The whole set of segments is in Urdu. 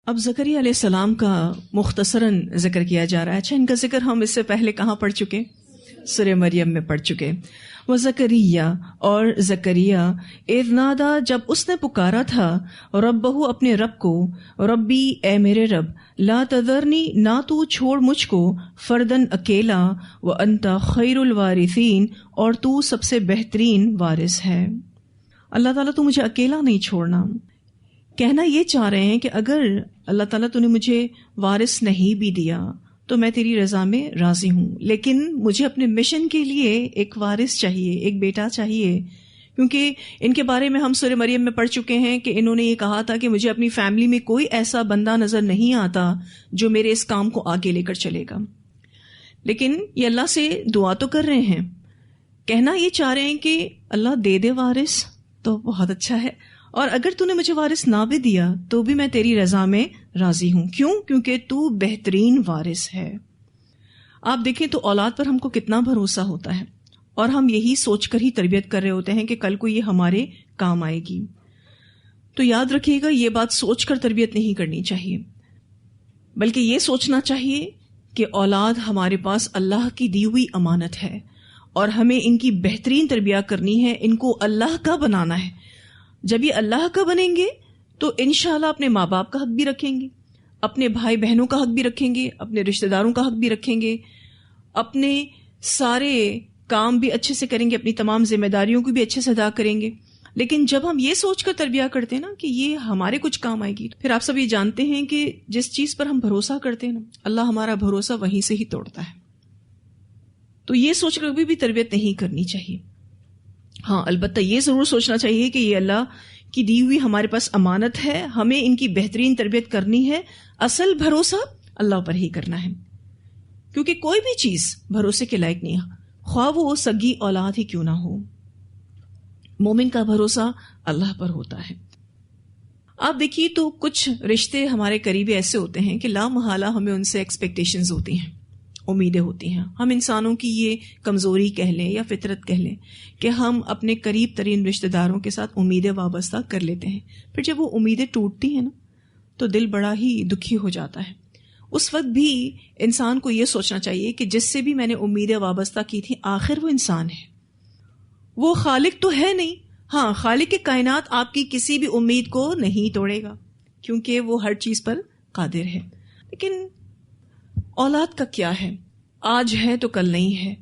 اب زکریا علیہ السلام کا مختصراً ذکر کیا جا رہا ہے. اچھا، ان کا ذکر ہم اس سے پہلے کہاں پڑھ چکے؟ سورہ مریم میں پڑھ چکے. وزکریا، اور زکریا، اذ نادا، جب اس نے پکارا تھا، ربہ، اپنے رب کو، ربی، اے میرے رب، لا تذرنی، نہ تو چھوڑ مجھ کو، فردن، اکیلا، وانت خیر الوارثین، اور تو سب سے بہترین وارث ہے. اللہ تعالیٰ تو مجھے اکیلا نہیں چھوڑنا. کہنا یہ چاہ رہے ہیں کہ اگر اللہ تعالیٰ تو نے مجھے وارث نہیں بھی دیا تو میں تیری رضا میں راضی ہوں، لیکن مجھے اپنے مشن کے لیے ایک وارث چاہیے، ایک بیٹا چاہیے. کیونکہ ان کے بارے میں ہم سورہ مریم میں پڑھ چکے ہیں کہ انہوں نے یہ کہا تھا کہ مجھے اپنی فیملی میں کوئی ایسا بندہ نظر نہیں آتا جو میرے اس کام کو آگے لے کر چلے گا. لیکن یہ اللہ سے دعا تو کر رہے ہیں، کہنا یہ چاہ رہے ہیں کہ اللہ دے دے وارث تو بہت اچھا ہے، اور اگر تو نے مجھے وارث نہ بھی دیا تو بھی میں تیری رضا میں راضی ہوں. کیوں؟ کیونکہ تو بہترین وارث ہے. آپ دیکھیں تو اولاد پر ہم کو کتنا بھروسہ ہوتا ہے، اور ہم یہی سوچ کر ہی تربیت کر رہے ہوتے ہیں کہ کل کو یہ ہمارے کام آئے گی. تو یاد رکھیے گا، یہ بات سوچ کر تربیت نہیں کرنی چاہیے، بلکہ یہ سوچنا چاہیے کہ اولاد ہمارے پاس اللہ کی دی ہوئی امانت ہے، اور ہمیں ان کی بہترین تربیت کرنی ہے، ان کو اللہ کا بنانا ہے. جب یہ اللہ کا بنیں گے تو انشاءاللہ اپنے ماں باپ کا حق بھی رکھیں گے، اپنے بھائی بہنوں کا حق بھی رکھیں گے، اپنے رشتہ داروں کا حق بھی رکھیں گے، اپنے سارے کام بھی اچھے سے کریں گے، اپنی تمام ذمہ داریوں کو بھی اچھے سے ادا کریں گے. لیکن جب ہم یہ سوچ کر تربیت کرتے ہیں نا کہ یہ ہمارے کچھ کام آئے گی، پھر آپ سب یہ جانتے ہیں کہ جس چیز پر ہم بھروسہ کرتے ہیں نا، اللہ ہمارا بھروسہ وہیں سے ہی توڑتا ہے. تو یہ سوچ کر بھی تربیت نہیں کرنی چاہیے. ہاں، البتہ یہ ضرور سوچنا چاہیے کہ یہ اللہ کی دی ہوئی ہمارے پاس امانت ہے، ہمیں ان کی بہترین تربیت کرنی ہے. اصل بھروسہ اللہ پر ہی کرنا ہے، کیونکہ کوئی بھی چیز بھروسے کے لائق نہیں ہے، خواہ وہ سگی اولاد ہی کیوں نہ ہو. مومن کا بھروسہ اللہ پر ہوتا ہے. آپ دیکھیے تو کچھ رشتے ہمارے قریبی ایسے ہوتے ہیں کہ لا محالہ ہمیں ان سے ایکسپیکٹیشنز ہوتی ہیں، امیدیں ہوتی ہیں. ہم انسانوں کی یہ کمزوری کہہ لیں یا فطرت کہہ لیں کہ ہم اپنے قریب ترین رشتہ داروں کے ساتھ امیدیں وابستہ کر لیتے ہیں. پھر جب وہ امیدیں ٹوٹتی ہیں نا تو دل بڑا ہی دکھی ہو جاتا ہے. اس وقت بھی انسان کو یہ سوچنا چاہیے کہ جس سے بھی میں نے امیدیں وابستہ کی تھی آخر وہ انسان ہے، وہ خالق تو ہے نہیں. ہاں، خالق کائنات آپ کی کسی بھی امید کو نہیں توڑے گا کیونکہ وہ ہر چیز پر قادر ہے. لیکن اولاد کا کیا ہے؟ آج ہے تو کل نہیں ہے.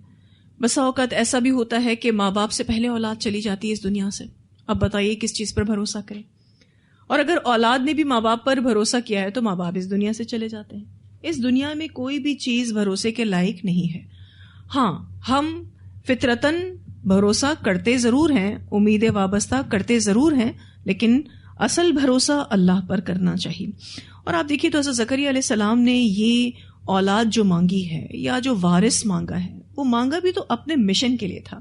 بسا اوقات ایسا بھی ہوتا ہے کہ ماں باپ سے پہلے اولاد چلی جاتی ہے اس دنیا سے. اب بتائیے کس چیز پر بھروسہ کریں؟ اور اگر اولاد نے بھی ماں باپ پر بھروسہ کیا ہے تو ماں باپ اس دنیا سے چلے جاتے ہیں. اس دنیا میں کوئی بھی چیز بھروسے کے لائق نہیں ہے. ہاں، ہم فطرتاً بھروسہ کرتے ضرور ہیں، امیدیں وابستہ کرتے ضرور ہیں، لیکن اصل بھروسہ اللہ پر کرنا چاہیے. اور آپ دیکھیے تو حضرت زکریا علیہ السلام نے یہ اولاد جو مانگی ہے یا جو وارث مانگا ہے، وہ مانگا بھی تو اپنے مشن کے لیے تھا.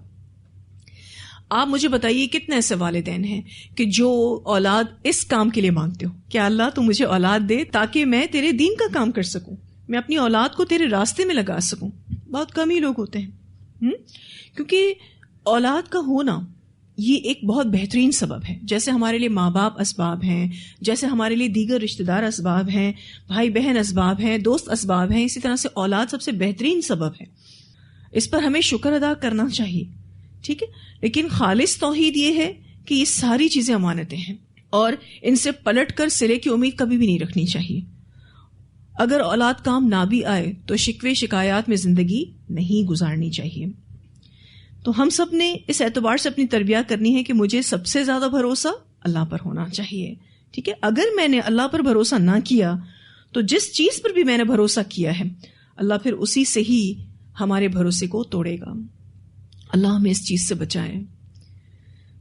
آپ مجھے بتائیے کتنے ایسے والدین ہیں کہ جو اولاد اس کام کے لیے مانگتے ہو کہ اللہ تو مجھے اولاد دے تاکہ میں تیرے دین کا کام کر سکوں، میں اپنی اولاد کو تیرے راستے میں لگا سکوں. بہت کم ہی لوگ ہوتے ہیں. کیونکہ اولاد کا ہونا یہ ایک بہت بہترین سبب ہے. جیسے ہمارے لیے ماں باپ اسباب ہیں، جیسے ہمارے لیے دیگر رشتہ دار اسباب ہیں، بھائی بہن اسباب ہیں، دوست اسباب ہیں، اسی طرح سے اولاد سب سے بہترین سبب ہے. اس پر ہمیں شکر ادا کرنا چاہیے، ٹھیک ہے. لیکن خالص توحید یہ ہے کہ یہ ساری چیزیں امانتیں ہیں اور ان سے پلٹ کر سلے کی امید کبھی بھی نہیں رکھنی چاہیے. اگر اولاد کام نہ بھی آئے تو شکوے شکایات میں زندگی نہیں گزارنی چاہیے. تو ہم سب نے اس اعتبار سے اپنی تربیت کرنی ہے کہ مجھے سب سے زیادہ بھروسہ اللہ پر ہونا چاہیے، ٹھیک ہے. اگر میں نے اللہ پر بھروسہ نہ کیا تو جس چیز پر بھی میں نے بھروسہ کیا ہے اللہ پھر اسی سے ہی ہمارے بھروسے کو توڑے گا. اللہ ہمیں اس چیز سے بچائے.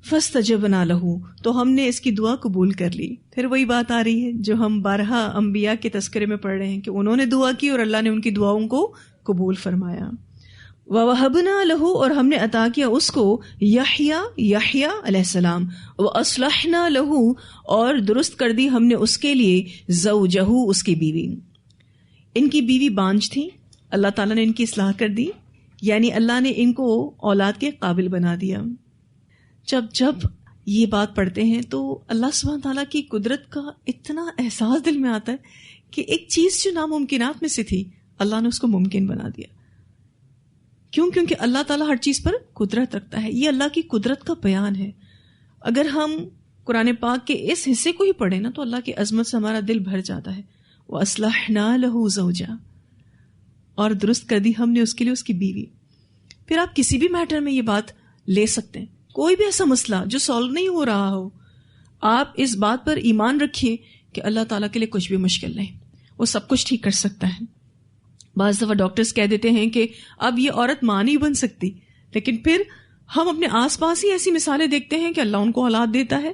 فاستجبنا لہ، تو ہم نے اس کی دعا قبول کر لی. پھر وہی بات آ رہی ہے جو ہم بارہا انبیاء کے تذکرے میں پڑھ رہے ہیں کہ انہوں نے دعا کی اور اللہ نے ان کی دعاؤں کو قبول فرمایا. وَوَهَبْنَا لَهُ، اور ہم نے عطا کیا اس کو یحییٰ علیہ السلام. وَأَصْلَحْنَا لَهُ، اور درست کر دی ہم نے اس کے لیے زوجہ، اس کی بیوی. ان کی بیوی بانجھ تھی، اللہ تعالیٰ نے ان کی اصلاح کر دی، یعنی اللہ نے ان کو اولاد کے قابل بنا دیا. جب یہ بات پڑھتے ہیں تو اللہ سبحانہ تعالیٰ کی قدرت کا اتنا احساس دل میں آتا ہے کہ ایک چیز جو ناممکنات میں سے تھی اللہ نے اس کو ممکن بنا دیا. کیوں؟ کیونکہ اللہ تعالیٰ ہر چیز پر قدرت رکھتا ہے. یہ اللہ کی قدرت کا بیان ہے. اگر ہم قرآن پاک کے اس حصے کو ہی پڑھیں نا تو اللہ کی عظمت سے ہمارا دل بھر جاتا ہے. وَأَصْلَحْنَا لَهُ زَوْجَهُ, اور درست کر دی ہم نے اس کے لیے اس کی بیوی. پھر آپ کسی بھی میٹر میں یہ بات لے سکتے ہیں. کوئی بھی ایسا مسئلہ جو سالو نہیں ہو رہا ہو, آپ اس بات پر ایمان رکھیے کہ اللہ تعالیٰ کے لیے کچھ بھی مشکل نہیں, وہ سب کچھ ٹھیک کر سکتا ہے. بعض دفعہ ڈاکٹرز کہہ دیتے ہیں کہ اب یہ عورت ماں نہیں بن سکتی, لیکن پھر ہم اپنے آس پاس ہی ایسی مثالیں دیکھتے ہیں کہ اللہ ان کو اولاد دیتا ہے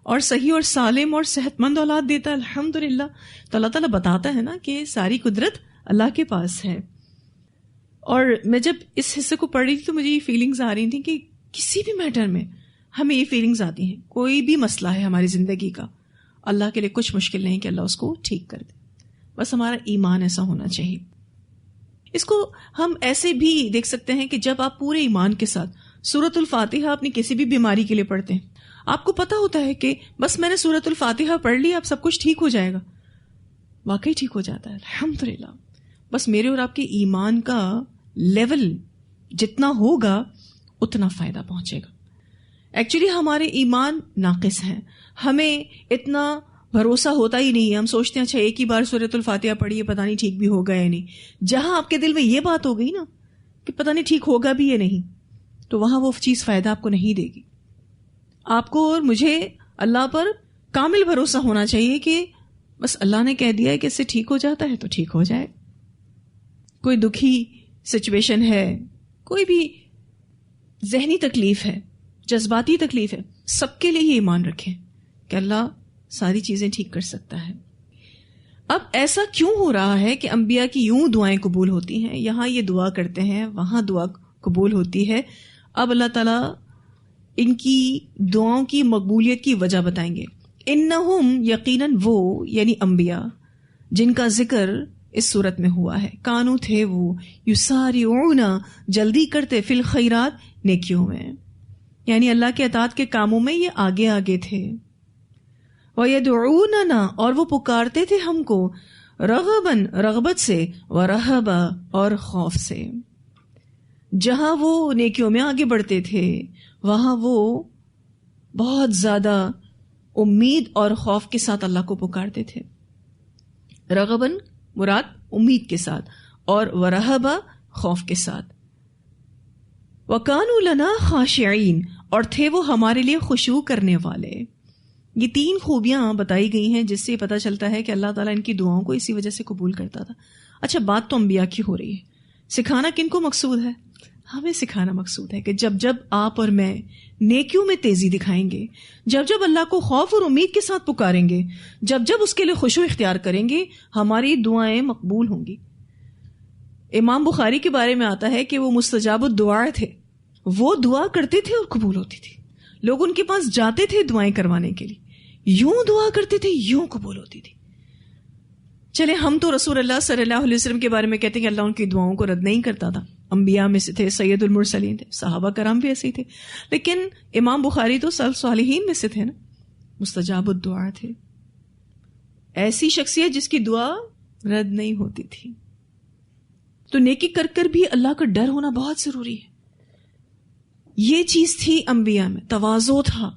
اور صحیح اور سالم اور صحت مند اولاد دیتا ہے الحمدللہ. تو اللہ تعالیٰ بتاتا ہے نا کہ ساری قدرت اللہ کے پاس ہے. اور میں جب اس حصے کو پڑھ رہی تھی تو مجھے یہ فیلنگز آ رہی تھیں کہ کسی بھی میٹر میں ہمیں یہ فیلنگز آتی ہیں, کوئی بھی مسئلہ ہے ہماری زندگی کا, اللہ کے لیے کچھ مشکل نہیں کہ اللہ اس کو ٹھیک کر دے. بس ہمارا ایمان ایسا ہونا چاہیے. اس کو ہم ایسے بھی دیکھ سکتے ہیں کہ جب آپ پورے ایمان کے ساتھ سورۃ الفاتحہ اپنی کسی بھی بیماری کے لیے پڑھتے ہیں, آپ کو پتا ہوتا ہے کہ بس میں نے سورۃ الفاتحہ پڑھ لی, اب سب کچھ ٹھیک ہو جائے گا. واقعی ٹھیک ہو جاتا ہے الحمدللہ. بس میرے اور آپ کے ایمان کا لیول جتنا ہوگا اتنا فائدہ پہنچے گا. ایکچولی ہمارے ایمان ناقص ہیں, ہمیں اتنا بھروسہ ہوتا ہی نہیں ہے. ہم سوچتے ہیں اچھا ایک ہی بار سورۃ الفاتحہ پڑھیے پتہ نہیں ٹھیک بھی ہوگا یا نہیں. جہاں آپ کے دل میں یہ بات ہو گئی نا کہ پتہ نہیں ٹھیک ہوگا بھی یا نہیں, تو وہاں وہ چیز فائدہ آپ کو نہیں دے گی. آپ کو اور مجھے اللہ پر کامل بھروسہ ہونا چاہیے کہ بس اللہ نے کہہ دیا ہے کہ اس سے ٹھیک ہو جاتا ہے تو ٹھیک ہو جائے. کوئی دکھی سچویشن ہے, کوئی بھی ذہنی تکلیف ہے, جذباتی تکلیف ہے, سب کے لیے یہ ایمان رکھیں کہ اللہ ساری چیزیں ٹھیک کر سکتا ہے. اب ایسا کیوں ہو رہا ہے کہ انبیاء کی یوں دعائیں قبول ہوتی ہیں, یہاں یہ دعا کرتے ہیں وہاں دعا قبول ہوتی ہے. اب اللہ تعالیٰ ان کی دعاؤں کی مقبولیت کی وجہ بتائیں گے. انہم, یقیناً وہ یعنی انبیاء جن کا ذکر اس صورت میں ہوا ہے, کانو تھے وہ, یسارعون جلدی کرتے, فی الخیرات نیکیوں میں, یعنی اللہ کے اطاعت کے کاموں میں یہ آگے آگے تھے. وَيَدْعُونَنَا, اور وہ پکارتے تھے ہم کو, رغباً رغبت سے, ورہبا اور خوف سے. جہاں وہ نیکیوں میں آگے بڑھتے تھے وہاں وہ بہت زیادہ امید اور خوف کے ساتھ اللہ کو پکارتے تھے. رغباً مراد امید کے ساتھ, اور ورہبا خوف کے ساتھ. وَكَانُوا لَنَا خَاشِعِينَ, اور تھے وہ ہمارے لیے خشوع کرنے والے. یہ 3 خوبیاں بتائی گئی ہیں جس سے پتہ چلتا ہے کہ اللہ تعالیٰ ان کی دعاؤں کو اسی وجہ سے قبول کرتا تھا. اچھا بات تو انبیاء کی ہو رہی ہے, سکھانا کن کو مقصود ہے؟ ہمیں سکھانا مقصود ہے کہ جب جب آپ اور میں نیکیوں میں تیزی دکھائیں گے, جب جب اللہ کو خوف اور امید کے ساتھ پکاریں گے, جب جب اس کے لیے خشوع اختیار کریں گے, ہماری دعائیں مقبول ہوں گی. امام بخاری کے بارے میں آتا ہے کہ وہ مستجاب الدعاء تھے, وہ دعا کرتے تھے اور قبول ہوتی تھی. لوگ ان کے پاس جاتے تھے دعائیں کروانے کے لیے, یوں دعا کرتے تھے یوں قبول ہوتی تھی. چلے ہم تو رسول اللہ صلی اللہ علیہ وسلم کے بارے میں کہتے ہیں کہ اللہ ان کی دعاؤں کو رد نہیں کرتا تھا. انبیاء میں سے تھے, سید المرسلین تھے, صحابہ کرام بھی ایسے ہی تھے, لیکن امام بخاری تو صالحین میں سے تھے نا, مستجاب الدعاء تھے. ایسی شخصیت جس کی دعا رد نہیں ہوتی تھی. تو نیکی کر کر بھی اللہ کا ڈر ہونا بہت ضروری ہے. یہ چیز تھی انبیاء میں, تواضع تھا.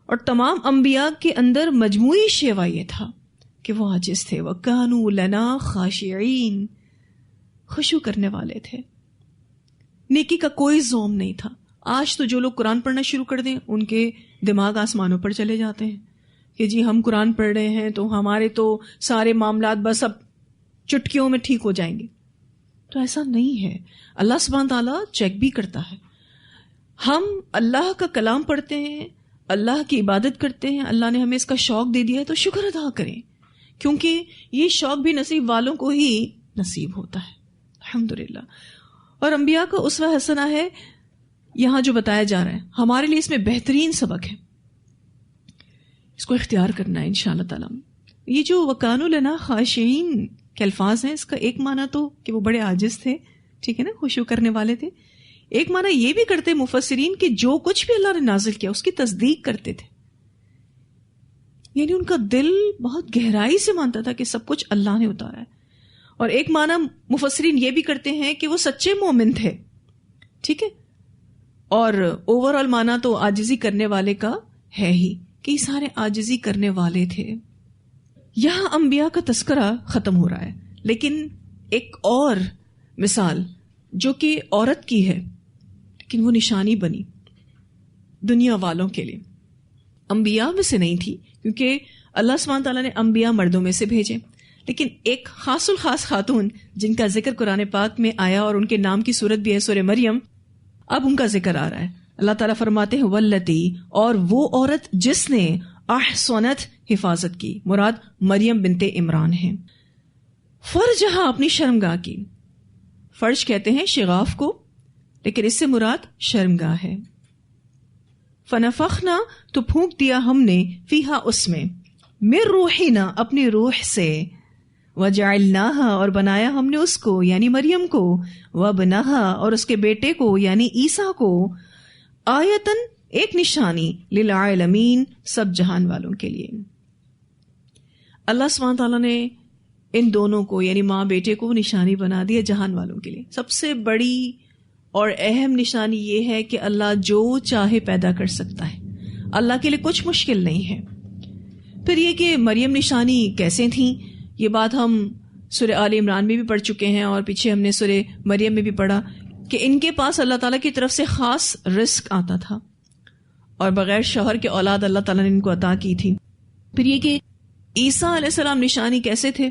اور تمام انبیاء کے اندر مجموعی شیوا یہ تھا کہ وہ عاجز تھے. وَكَانُوا لَنَا خَاشِعِينَ, خشوع کرنے والے تھے. نیکی کا کوئی زوم نہیں تھا. آج تو جو لوگ قرآن پڑھنا شروع کر دیں ان کے دماغ آسمانوں پر چلے جاتے ہیں کہ جی ہم قرآن پڑھ رہے ہیں تو ہمارے تو سارے معاملات بس اب چٹکیوں میں ٹھیک ہو جائیں گے. تو ایسا نہیں ہے. اللہ سبحانہ تعالیٰ چیک بھی کرتا ہے. ہم اللہ کا کلام پڑھتے ہیں, اللہ کی عبادت کرتے ہیں, اللہ نے ہمیں اس کا شوق دے دیا ہے تو شکر ادا کریں, کیونکہ یہ شوق بھی نصیب والوں کو ہی نصیب ہوتا ہے الحمدللہ. اور انبیاء کا اسوہ حسنہ ہے یہاں جو بتایا جا رہا ہے, ہمارے لیے اس میں بہترین سبق ہے, اس کو اختیار کرنا ہے انشاءاللہ تعالی. یہ جو وَكَانُوا لَنَا خَاشِعِينَ کے الفاظ ہیں, اس کا ایک معنی تو کہ وہ بڑے عاجز تھے, ٹھیک ہے نا, خشوع کرنے والے تھے. ایک معنی یہ بھی کرتے مفسرین کہ جو کچھ بھی اللہ نے نازل کیا اس کی تصدیق کرتے تھے، یعنی ان کا دل بہت گہرائی سے مانتا تھا کہ سب کچھ اللہ نے اتارا ہے. اور ایک معنی مفسرین یہ بھی کرتے ہیں کہ وہ سچے مومن تھے. ٹھیک ہے. اور اوور آل معنی تو عاجزی کرنے والے کا ہے ہی کہ یہ سارے عاجزی کرنے والے تھے. یہاں انبیاء کا تذکرہ ختم ہو رہا ہے، لیکن ایک اور مثال جو کہ عورت کی ہے لیکن وہ نشانی بنی دنیا والوں کے لیے. انبیاء میں سے نہیں تھی کیونکہ اللہ سبحانہ تعالیٰ نے انبیاء مردوں میں سے بھیجے، لیکن ایک خاص الخاص خاتون جن کا ذکر قرآن پاک میں آیا اور ان کے نام کی صورت بھی ہے سورہ مریم، اب ان کا ذکر آ رہا ہے. اللہ تعالیٰ فرماتے ہیں واللتی، اور وہ عورت جس نے احصنت حفاظت کی، مراد مریم بنت عمران ہے، فرجہا اپنی شرمگاہ کی. فرج کہتے ہیں شغاف کو، لیکن اس سے مراد شرمگاہ ہے. فنفخنا، تو پھونک دیا ہم نے، فیہا اس میں، من روحنا اپنی روح سے، وجعلناہا اور بنایا ہم نے اس کو یعنی مریم کو، وابنہا اور اس کے بیٹے کو یعنی عیسیٰ کو، آیتن ایک نشانی، للعالمین سب جہان والوں کے لیے. اللہ سبحانہ تعالیٰ نے ان دونوں کو یعنی ماں بیٹے کو نشانی بنا دیا جہان والوں کے لیے. سب سے بڑی اور اہم نشانی یہ ہے کہ اللہ جو چاہے پیدا کر سکتا ہے، اللہ کے لیے کچھ مشکل نہیں ہے. پھر یہ کہ مریم نشانی کیسے تھیں، یہ بات ہم سورہ آل عمران میں بھی پڑھ چکے ہیں، اور پیچھے ہم نے سورہ مریم میں بھی پڑھا کہ ان کے پاس اللہ تعالیٰ کی طرف سے خاص رزق آتا تھا، اور بغیر شوہر کے اولاد اللہ تعالیٰ نے ان کو عطا کی تھی. پھر یہ کہ عیسیٰ علیہ السلام نشانی کیسے تھے،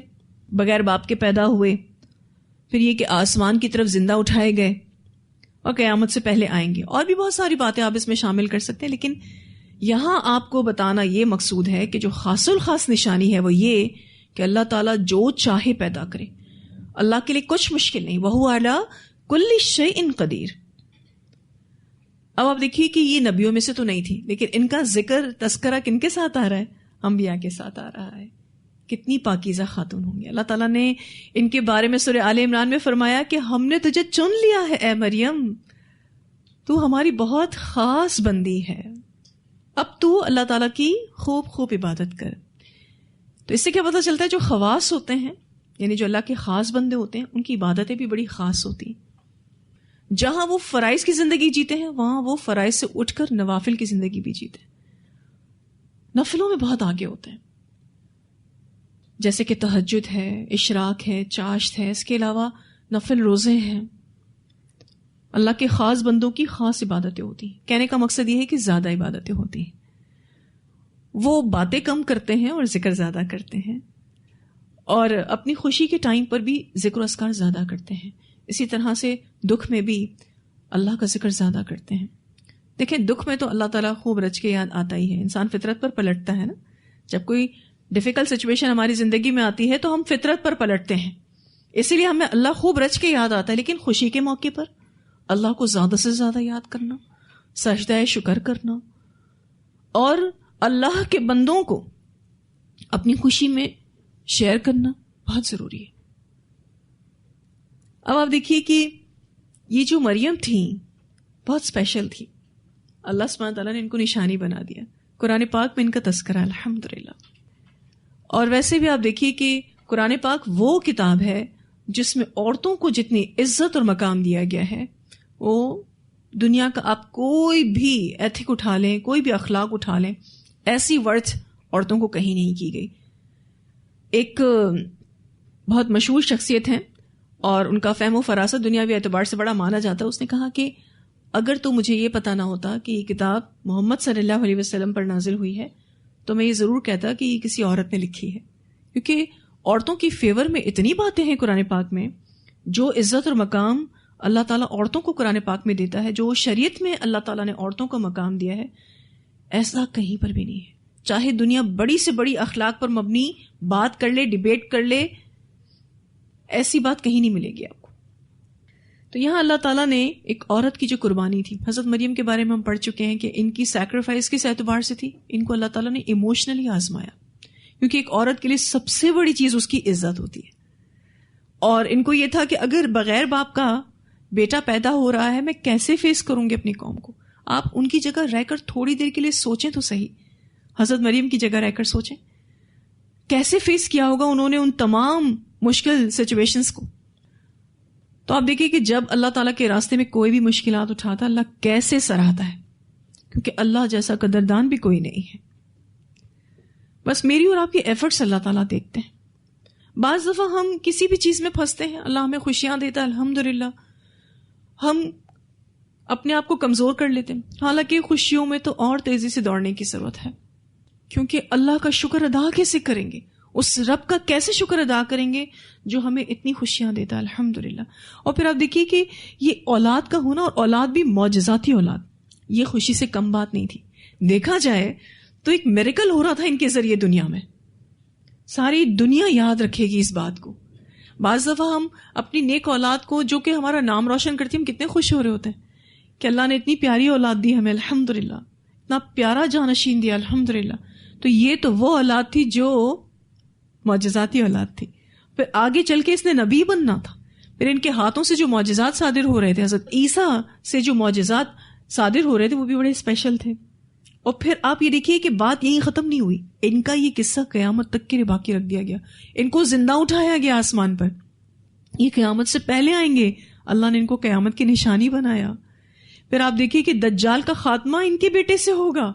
بغیر باپ کے پیدا ہوئے. پھر یہ کہ آسمان کی طرف زندہ اٹھائے گئے اور قیامت سے پہلے آئیں گے. اور بھی بہت ساری باتیں آپ اس میں شامل کر سکتے ہیں، لیکن یہاں آپ کو بتانا یہ مقصود ہے کہ جو خاص الخاص نشانی ہے وہ یہ کہ اللہ تعالیٰ جو چاہے پیدا کرے، اللہ کے لیے کچھ مشکل نہیں. وَهُوَ عَلَىٰ كُلِّ شَيْءٍ قَدِيرٌ. اب آپ دیکھیے کہ یہ نبیوں میں سے تو نہیں تھی، لیکن ان کا ذکر تذکرہ کن کے ساتھ آ رہا ہے، انبیاء کے ساتھ آ رہا ہے. کتنی پاکیزہ خاتون ہوں گی. اللہ تعالیٰ نے ان کے بارے میں سورہ آل عمران میں فرمایا کہ ہم نے تجھے چن لیا ہے اے مریم، تو ہماری بہت خاص بندی ہے، اب تو اللہ تعالیٰ کی خوب خوب عبادت کر. تو اس سے کیا پتہ چلتا ہے جو خواص ہوتے ہیں یعنی جو اللہ کے خاص بندے ہوتے ہیں ان کی عبادتیں بھی بڑی خاص ہوتی ہیں. جہاں وہ فرائض کی زندگی جیتے ہیں وہاں وہ فرائض سے اٹھ کر نوافل کی زندگی بھی جیتے ہیں. نفلوں میں بہت آگے ہوتے ہیں، جیسے کہ تہجد ہے، اشراق ہے، چاشت ہے، اس کے علاوہ نفل روزے ہیں. اللہ کے خاص بندوں کی خاص عبادتیں ہوتی ہیں. کہنے کا مقصد یہ ہے کہ زیادہ عبادتیں ہوتی ہیں. وہ باتیں کم کرتے ہیں اور ذکر زیادہ کرتے ہیں، اور اپنی خوشی کے ٹائم پر بھی ذکر و اذکار زیادہ کرتے ہیں. اسی طرح سے دکھ میں بھی اللہ کا ذکر زیادہ کرتے ہیں. دیکھیں دکھ میں تو اللہ تعالیٰ خوب رچ کے یاد آتا ہی ہے. انسان فطرت پر پلٹتا ہے نا. جب کوئی ڈیفیکلٹ سچویشن ہماری زندگی میں آتی ہے تو ہم فطرت پر پلٹتے ہیں، اسی لیے ہمیں اللہ خوب رچ کے یاد آتا ہے. لیکن خوشی کے موقع پر اللہ کو زیادہ سے زیادہ یاد کرنا، سجدہ شکر کرنا، اور اللہ کے بندوں کو اپنی خوشی میں شیئر کرنا بہت ضروری ہے. اب آپ دیکھیے کہ یہ جو مریم تھیں بہت اسپیشل تھی. اللہ سبحانہ تعالیٰ نے ان کو نشانی بنا دیا. قرآن پاک میں ان کا تذکرہ الحمدللہ. اور ویسے بھی آپ دیکھیے کہ قرآن پاک وہ کتاب ہے جس میں عورتوں کو جتنی عزت اور مقام دیا گیا ہے وہ دنیا کا آپ کوئی بھی ایتھک اٹھا لیں، کوئی بھی اخلاق اٹھا لیں، ایسی ورتھ عورتوں کو کہیں نہیں کی گئی. ایک بہت مشہور شخصیت ہیں اور ان کا فہم و فراست دنیاوی اعتبار سے بڑا مانا جاتا ہے. اس نے کہا کہ اگر تو مجھے یہ پتہ نہ ہوتا کہ یہ کتاب محمد صلی اللہ علیہ وسلم پر نازل ہوئی ہے تو میں یہ ضرور کہتا کہ یہ کسی عورت نے لکھی ہے، کیونکہ عورتوں کی فیور میں اتنی باتیں ہیں قرآن پاک میں. جو عزت اور مقام اللہ تعالیٰ عورتوں کو قرآن پاک میں دیتا ہے، جو شریعت میں اللہ تعالیٰ نے عورتوں کو مقام دیا ہے، ایسا کہیں پر بھی نہیں ہے. چاہے دنیا بڑی سے بڑی اخلاق پر مبنی بات کر لے، ڈیبیٹ کر لے، ایسی بات کہیں نہیں ملے گی آپ کو. تو یہاں اللہ تعالیٰ نے ایک عورت کی جو قربانی تھی، حضرت مریم کے بارے میں ہم پڑھ چکے ہیں کہ ان کی سیکریفائس کس اعتبار سے تھی. ان کو اللہ تعالیٰ نے ایموشنلی آزمایا، کیونکہ ایک عورت کے لیے سب سے بڑی چیز اس کی عزت ہوتی ہے. اور ان کو یہ تھا کہ اگر بغیر باپ کا بیٹا پیدا ہو رہا ہے، میں کیسے فیس کروں گی اپنی قوم کو؟ آپ ان کی جگہ رہ کر تھوڑی دیر کے لیے سوچیں تو صحیح، حضرت مریم کی جگہ رہ کر سوچیں کیسے فیس کیا ہوگا انہوں نے ان تمام مشکل سچویشنز کو. تو آپ دیکھیں کہ جب اللہ تعالیٰ کے راستے میں کوئی بھی مشکلات اٹھاتا اللہ کیسے سراہتا ہے، کیونکہ اللہ جیسا قدردان بھی کوئی نہیں ہے. بس میری اور آپ کی ایفرٹس اللہ تعالیٰ دیکھتے ہیں. بعض دفعہ ہم کسی بھی چیز میں پھنستے ہیں، اللہ ہمیں خوشیاں دیتا ہے الحمدللہ، ہم اپنے آپ کو کمزور کر لیتے ہیں. حالانکہ خوشیوں میں تو اور تیزی سے دوڑنے کی ضرورت ہے، کیونکہ اللہ کا شکر ادا کیسے کریں گے، اس رب کا کیسے شکر ادا کریں گے جو ہمیں اتنی خوشیاں دیتا ہے الحمدللہ. اور پھر آپ دیکھیے کہ یہ اولاد کا ہونا، اور اولاد بھی معجزاتی اولاد، یہ خوشی سے کم بات نہیں تھی. دیکھا جائے تو ایک میریکل ہو رہا تھا ان کے ذریعے دنیا میں، ساری دنیا یاد رکھے گی اس بات کو. بعض دفعہ ہم اپنی نیک اولاد کو جو کہ ہمارا نام روشن کرتی ہے، ہم کتنے خوش ہو رہے ہوتے ہیں کہ اللہ نے اتنی پیاری اولاد دی ہمیں الحمدللہ، اتنا پیارا جانشین دیا الحمدللہ. تو یہ تو وہ اولاد تھی جو معجزاتی اولاد تھی. پھر آگے چل کے اس نے نبی بننا تھا. پھر ان کے ہاتھوں سے جو معجزات صادر ہو رہے تھے، حضرت عیسیٰ سے جو معجزات صادر ہو رہے تھے وہ بھی بڑے اسپیشل تھے. اور پھر آپ یہ دیکھیے کہ بات یہی ختم نہیں ہوئی، ان کا یہ قصہ قیامت تک کے لیے باقی رکھ دیا گیا. ان کو زندہ اٹھایا گیا آسمان پر، یہ قیامت سے پہلے آئیں گے، اللہ نے ان کو قیامت کی نشانی بنایا. پھر آپ دیکھیے کہ دجال کا خاتمہ ان کے بیٹے سے ہوگا.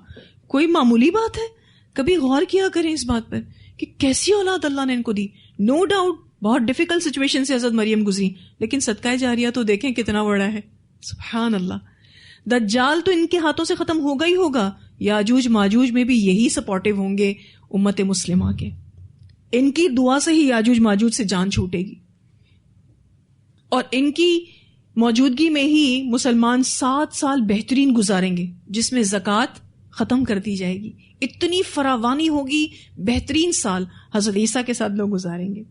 کوئی معمولی بات ہے؟ کبھی غور کیا کریں اس بات پر کہ کیسی اولاد اللہ نے ان کو دی. نو ڈاؤٹ بہت ڈیفیکلٹ سچویشن سے حضرت مریم گزری، لیکن صدقہ جاریہ تو دیکھیں کتنا بڑا ہے. سبحان اللہ. دجال تو ان کے ہاتھوں سے ختم ہوگا ہی ہوگا، یاجوج ماجوج میں بھی یہی سپورٹیو ہوں گے امت مسلمہ کے. ان کی دعا سے ہی یاجوج ماجوج سے جان چھوٹے گی، اور ان کی موجودگی میں ہی مسلمان 7 سال بہترین گزاریں گے جس میں زکوٰۃ ختم کر دی جائے گی. اتنی فراوانی ہوگی، بہترین سال حضرت عیسیٰ کے ساتھ لوگ گزاریں گے.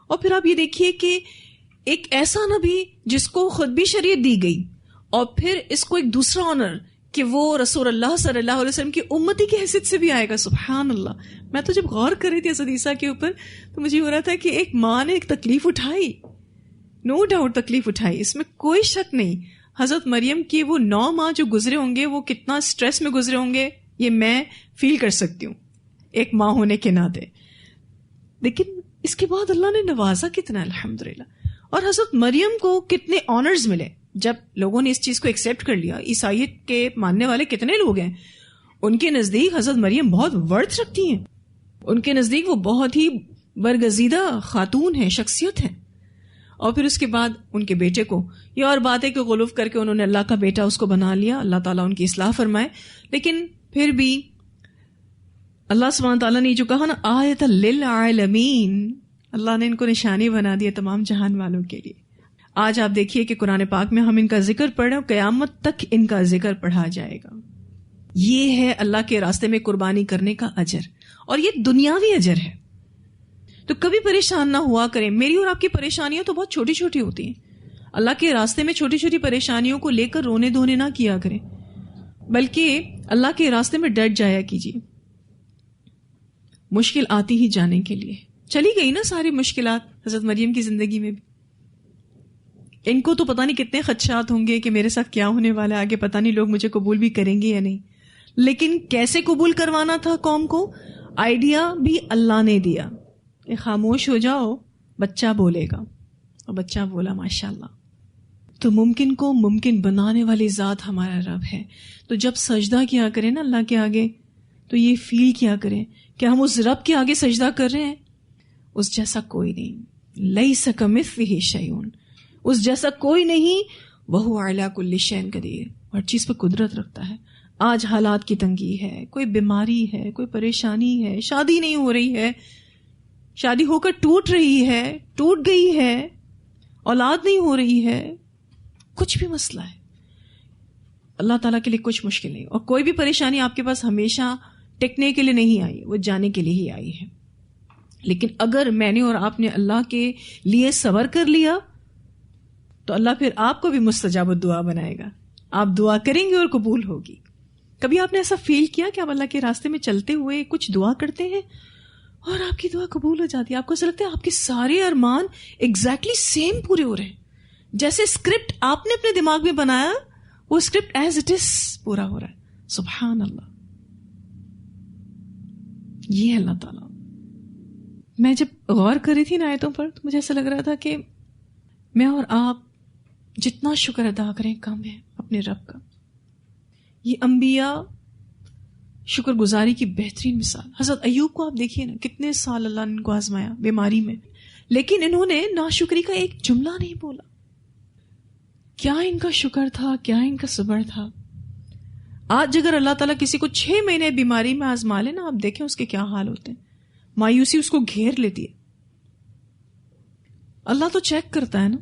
اور پھر آپ یہ دیکھیے کہ ایک ایسا نبی جس کو خود بھی شریعت دی گئی، اور پھر اس کو ایک دوسرا آنر کہ وہ رسول اللہ صلی اللہ علیہ وسلم کی امتی کی حیثیت سے بھی آئے گا. سبحان اللہ. میں تو جب غور کر رہی تھی حضرت عیسیٰ کے اوپر تو مجھے ہو رہا تھا کہ ایک ماں نے ایک تکلیف اٹھائی، نو ڈاؤٹ تکلیف اٹھائی، اس میں کوئی شک نہیں. حضرت مریم کی وہ 9 ماہ جو گزرے ہوں گے وہ کتنا سٹریس میں گزرے ہوں گے یہ میں فیل کر سکتی ہوں ایک ماں ہونے کے ناطے. لیکن اس کے بعد اللہ نے نوازا کتنا الحمدللہ. اور حضرت مریم کو کتنے آنرز ملے جب لوگوں نے اس چیز کو ایکسیپٹ کر لیا. عیسائیت کے ماننے والے کتنے لوگ ہیں، ان کے نزدیک حضرت مریم بہت ورتھ رکھتی ہیں، ان کے نزدیک وہ بہت ہی برگزیدہ خاتون ہیں، شخصیت ہیں. اور پھر اس کے بعد ان کے بیٹے کو، یہ اور بات ہے کہ غلوف کر کے انہوں نے اللہ کا بیٹا اس کو بنا لیا. اللہ تعالیٰ ان کی اصلاح فرمائے. لیکن پھر بھی اللہ سبحانہ تعالیٰ نے جو کہا نا آیۃ للعالمین، اللہ نے ان کو نشانی بنا دیا تمام جہان والوں کے لیے. آج آپ دیکھیے کہ قرآن پاک میں ہم ان کا ذکر پڑھیں اور قیامت تک ان کا ذکر پڑھا جائے گا. یہ ہے اللہ کے راستے میں قربانی کرنے کا اجر، اور یہ دنیاوی اجر ہے. تو کبھی پریشان نہ ہوا کریں. میری اور آپ کی پریشانیاں تو بہت چھوٹی چھوٹی ہوتی ہیں. اللہ کے راستے میں چھوٹی چھوٹی پریشانیوں کو لے کر رونے دھونے نہ کیا کریں، بلکہ اللہ کے راستے میں ڈٹ جایا کیجیے. مشکل آتی ہی جانے کے لیے. چلی گئی نا ساری مشکلات حضرت مریم کی زندگی میں بھی. ان کو تو پتہ نہیں کتنے خدشات ہوں گے کہ میرے ساتھ کیا ہونے والا ہے آگے، پتہ نہیں لوگ مجھے قبول بھی کریں گے یا نہیں. لیکن کیسے قبول کروانا تھا قوم کو، آئیڈیا بھی اللہ نے دیا کہ خاموش ہو جاؤ، بچہ بولے گا. اور بچہ بولا ماشاءاللہ. تو ممکن کو ممکن بنانے والی ذات ہمارا رب ہے. تو جب سجدہ کیا کریں نا اللہ کے آگے تو یہ فیل کیا کریں کہ ہم اس رب کے آگے سجدہ کر رہے ہیں، اس جیسا کوئی نہیں. لیس کمثلہ شیء، اس جیسا کوئی نہیں. وہو علی کل شیء قدیر، ہر چیز پہ قدرت رکھتا ہے. آج حالات کی تنگی ہے، کوئی بیماری ہے، کوئی پریشانی ہے، شادی نہیں ہو رہی ہے، شادی ہو کر ٹوٹ رہی ہے، ٹوٹ گئی ہے، اولاد نہیں ہو رہی ہے، کچھ بھی مسئلہ ہے، اللہ تعالیٰ کے لیے کچھ مشکل نہیں. اور کوئی بھی پریشانی آپ کے پاس ہمیشہ ٹکنے کے لیے نہیں آئی، وہ جانے کے لیے ہی آئی ہے. لیکن اگر میں نے اور آپ نے اللہ کے لیے صبر کر لیا تو اللہ پھر آپ کو بھی مستجاب الدعا بنائے گا. آپ دعا کریں گے اور قبول ہوگی. کبھی آپ نے ایسا فیل کیا کہ آپ اللہ کے راستے میں چلتے ہوئے کچھ دعا کرتے ہیں اور آپ کی دعا قبول ہو جاتی ہے؟ آپ کو ایسا لگتا ہے آپ کے سارے ارمان ایگزیکٹلی سیم پورے ہو رہے ہیں، جیسے اسکرپٹ آپ نے اپنے دماغ میں بنایا وہ اسکرپٹ ایز اٹ از پورا ہو رہا ہے. سبحان اللہ. یہ ہے اللہ تعالیٰ. میں جب غور کر رہی تھی نا آیتوں پر تو مجھے ایسا لگ رہا تھا کہ میں اور آپ جتنا شکر ادا کریں کم ہے اپنے رب کا. یہ انبیاء شکر گزاری کی بہترین مثال. حضرت ایوب کو آپ دیکھیے نا، کتنے سال اللہ نے ان کو آزمایا بیماری میں، لیکن انہوں نے ناشکری کا ایک جملہ نہیں بولا. کیا ان کا شکر تھا، کیا ان کا صبر تھا. آج اگر اللہ تعالیٰ کسی کو 6 مہینے بیماری میں آزما لے نا، آپ دیکھیں اس کے کیا حال ہوتے ہیں. مایوسی اس کو گھیر لیتی ہے. اللہ تو چیک کرتا ہے نا.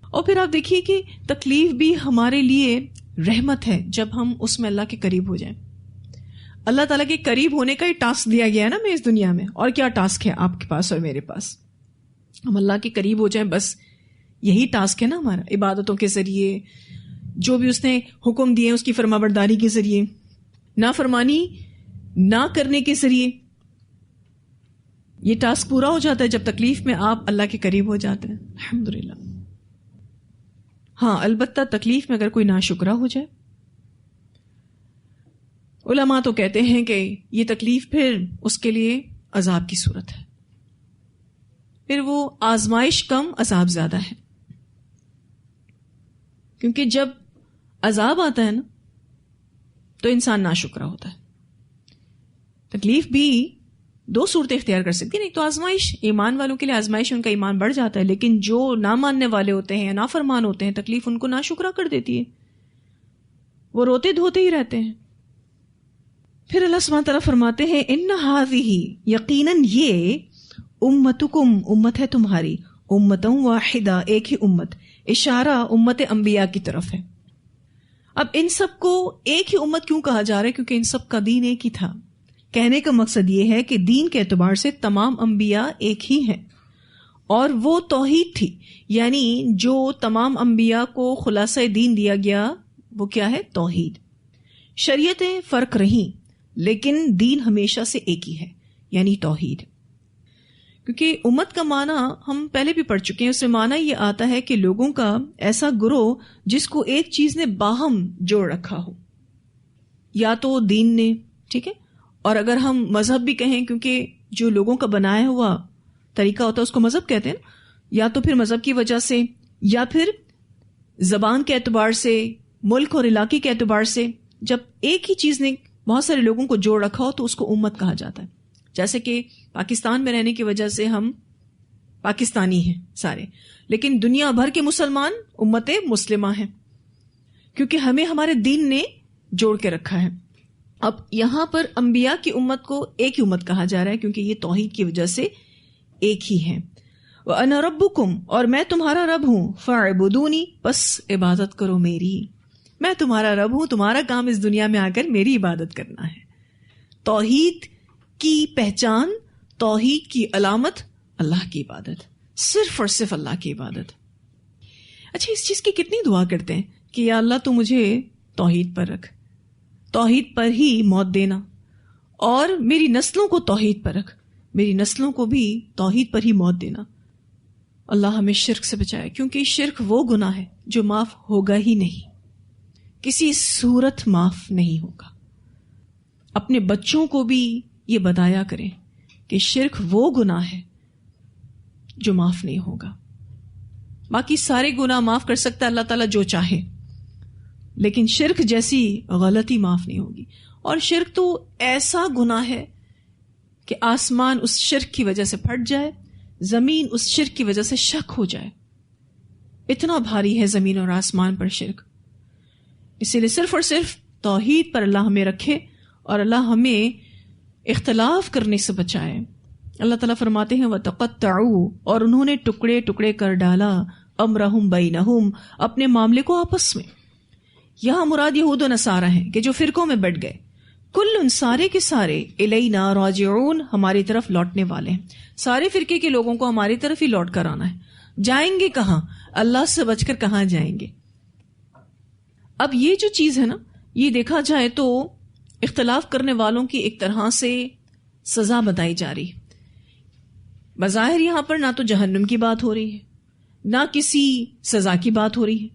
اور پھر آپ دیکھیے کہ تکلیف بھی ہمارے لیے رحمت ہے جب ہم اس میں اللہ کے قریب ہو جائیں. اللہ تعالیٰ کے قریب ہونے کا ہی ٹاسک دیا گیا ہے نا ہمیں اس دنیا میں. اور کیا ٹاسک ہے آپ کے پاس اور میرے پاس؟ ہم اللہ کے قریب ہو جائیں، بس یہی ٹاسک ہے نا ہمارا. عبادتوں کے ذریعے، جو بھی اس نے حکم دیے اس کی فرمانبرداری کے ذریعے، نافرمانی نہ کرنے کے ذریعے. یہ ٹاسک پورا ہو جاتا ہے جب تکلیف میں آپ اللہ کے قریب ہو جاتے ہیں. الحمدللہ. ہاں البتہ تکلیف میں اگر کوئی ناشکرا ہو جائے، علماء تو کہتے ہیں کہ یہ تکلیف پھر اس کے لیے عذاب کی صورت ہے. پھر وہ آزمائش کم عذاب زیادہ ہے. کیونکہ جب عذاب آتا ہے نا تو انسان ناشکرا ہوتا ہے. تکلیف بھی 2 صورتیں اختیار کر سکتی ہے. ایک تو آزمائش، ایمان والوں کے لیے آزمائش، ان کا ایمان بڑھ جاتا ہے. لیکن جو نہ ماننے والے ہوتے ہیں، نافرمان ہوتے ہیں، تکلیف ان کو ناشکرا کر دیتی ہے، وہ روتے دھوتے ہی رہتے ہیں. پھر اللہ سبحانہ تعالیٰ فرماتے ہیں ان ہذہ، یقیناً یہ، امتکم، امت ہے تمہاری، امتوں واحدہ، ایک ہی امت. اشارہ امت انبیاء کی طرف ہے. اب ان سب کو ایک ہی امت کیوں کہا جا رہا ہے؟ کیونکہ ان سب کا دین ایک ہی تھا. کہنے کا مقصد یہ ہے کہ دین کے اعتبار سے تمام انبیاء ایک ہی ہیں، اور وہ توحید تھی. یعنی جو تمام انبیاء کو خلاصہ دین دیا گیا وہ کیا ہے؟ توحید. شریعتیں فرق رہیں لیکن دین ہمیشہ سے ایک ہی ہے، یعنی توحید. کیونکہ امت کا معنی ہم پہلے بھی پڑھ چکے ہیں. اس میں معنی یہ آتا ہے کہ لوگوں کا ایسا گروہ جس کو ایک چیز نے باہم جوڑ رکھا ہو، یا تو دین نے، ٹھیک ہے، اور اگر ہم مذہب بھی کہیں، کیونکہ جو لوگوں کا بنایا ہوا طریقہ ہوتا ہے اس کو مذہب کہتے ہیں، یا تو پھر مذہب کی وجہ سے، یا پھر زبان کے اعتبار سے، ملک اور علاقے کے اعتبار سے. جب ایک ہی چیز نے بہت سارے لوگوں کو جوڑ رکھا ہو تو اس کو امت کہا جاتا ہے. جیسے کہ پاکستان میں رہنے کی وجہ سے ہم پاکستانی ہیں سارے، لیکن دنیا بھر کے مسلمان امت مسلمہ ہیں، کیونکہ ہمیں ہمارے دین نے جوڑ کے رکھا ہے. اب یہاں پر انبیاء کی امت کو ایک ہی امت کہا جا رہا ہے کیونکہ یہ توحید کی وجہ سے ایک ہی ہے. وَأَنَا رَبُّكُمْ، اور میں تمہارا رب ہوں، فَاعْبُدُونِي، بس عبادت کرو میری. میں تمہارا رب ہوں، تمہارا کام اس دنیا میں آ کر میری عبادت کرنا ہے. توحید کی پہچان، توحید کی علامت اللہ کی عبادت، صرف اور صرف اللہ کی عبادت. اچھا اس چیز کی کتنی دعا کرتے ہیں کہ یا اللہ تو مجھے توحید پر رکھ، توحید پر ہی موت دینا، اور میری نسلوں کو توحید پر رکھ، میری نسلوں کو بھی توحید پر ہی موت دینا. اللہ ہمیں شرک سے بچائے، کیونکہ شرک وہ گناہ ہے جو معاف ہوگا ہی نہیں، کسی صورت معاف نہیں ہوگا. اپنے بچوں کو بھی یہ بتایا کریں کہ شرک وہ گناہ ہے جو معاف نہیں ہوگا. باقی سارے گناہ معاف کر سکتا ہے اللہ تعالیٰ جو چاہے، لیکن شرک جیسی غلطی معاف نہیں ہوگی. اور شرک تو ایسا گناہ ہے کہ آسمان اس شرک کی وجہ سے پھٹ جائے، زمین اس شرک کی وجہ سے شک ہو جائے. اتنا بھاری ہے زمین اور آسمان پر شرک. اسی لیے صرف اور صرف توحید پر اللہ ہمیں رکھے اور اللہ ہمیں اختلاف کرنے سے بچائے. اللہ تعالیٰ فرماتے ہیں وَتَقَطَّعُوا، اور انہوں نے ٹکڑے ٹکڑے کر ڈالا، أَمْرَهُمْ بَيْنَهُمْ، اپنے معاملے کو آپس میں. یہاں مراد یہود و نصارہ ہیں کہ جو فرقوں میں بٹ گئے. کل، سارے کے سارے، الینا راجعون، ہماری طرف لوٹنے والے ہیں. سارے فرقے کے لوگوں کو ہماری طرف ہی لوٹ کر آنا ہے. جائیں گے کہاں؟ اللہ سے بچ کر کہاں جائیں گے؟ اب یہ جو چیز ہے نا، یہ دیکھا جائے تو اختلاف کرنے والوں کی ایک طرح سے سزا بتائی جا رہی. بظاہر یہاں پر نہ تو جہنم کی بات ہو رہی ہے، نہ کسی سزا کی بات ہو رہی ہے،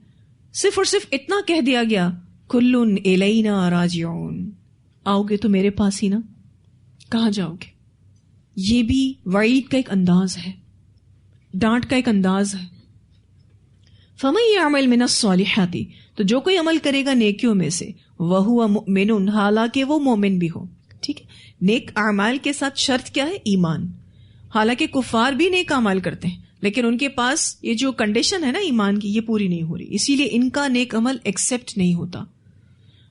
صرف اور صرف اتنا کہہ دیا گیا کلن الینا راجعون، آؤ گے تو میرے پاس ہی نا، کہاں جاؤ گے؟ یہ بھی وعید کا ایک انداز ہے، ڈانٹ کا ایک انداز ہے. فَمَن يَعْمَلْ مِنَ الصَّالِحَاتِ، تو جو کوئی عمل کرے گا نیکیوں میں سے، وَهُوَ مُؤْمِنٌ، حالانکہ وہ مومن بھی ہو. ٹھیک ہے، نیک اعمال کے ساتھ شرط کیا ہے؟ ایمان. حالانکہ کفار بھی نیک اعمال کرتے ہیں لیکن ان کے پاس یہ جو کنڈیشن ہے نا ایمان کی، یہ پوری نہیں ہو رہی، اسی لیے ان کا نیک عمل ایکسیپٹ نہیں ہوتا.